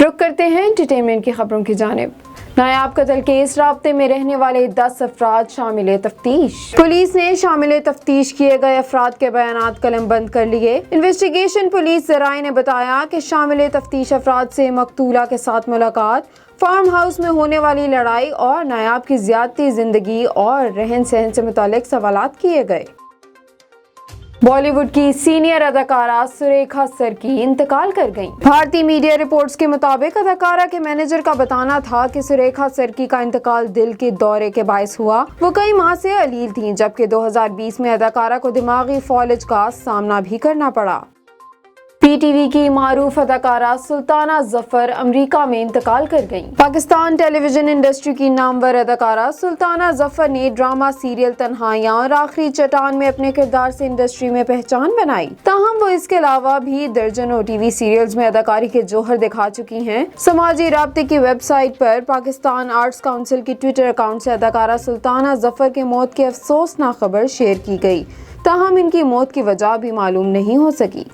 रुक करते हैं एंटरटेनमेंट की खबरों की जानिब। नायाब कत्ल केस राब्ते में रहने वाले 10 अफराद शामिल तफ्तीश। पुलिस ने शामिल तफ्तीश किए गए अफराद के बयानात कलम बंद कर लिए। इन्वेस्टिगेशन पुलिस जराए ने बताया कि शामिल तफ्तीश अफराद से मकतूला के साथ मुलाकात, फार्म हाउस में होने वाली लड़ाई और नायाब की ज्यादती जिंदगी और रहन सहन से मुतालिक सवालात किए गए। बॉलीवुड की सीनियर अदाकारा सुरेखा सर्की इंतकाल कर गईं। भारतीय मीडिया रिपोर्ट्स के मुताबिक अदाकारा के मैनेजर का बताना था कि सुरेखा सर्की का इंतकाल दिल के दौरे के बायस हुआ। वो कई माह से अलील थीं, जबकि 2020 में अदाकारा को दिमागी फौलज का सामना भी करना पड़ा। पीटीवी की मारूफ अदाकारा सुल्ताना जफर अमेरिका में इंतकाल कर गईं। पाकिस्तान टेलीविजन इंडस्ट्री की नामवर अदाकारा सुल्ताना जफर ने ड्रामा सीरियल तन्हाइयां और आखिरी चट्टान में अपने किरदार से इंडस्ट्री में पहचान बनाई। ताहम वो इसके अलावा भी दर्जनों टीवी सीरियल्स में अदाकारी के जोहर दिखा चुकी हैं। समाजी राब्ते की वेबसाइट पर पाकिस्तान आर्ट्स काउंसिल की ट्विटर अकाउंट से अदाकारा सुल्ताना जफर की मौत की अफसोसनाक खबर शेयर की गई। ताहम इनकी मौत की वजह भी मालूम नहीं हो सकी।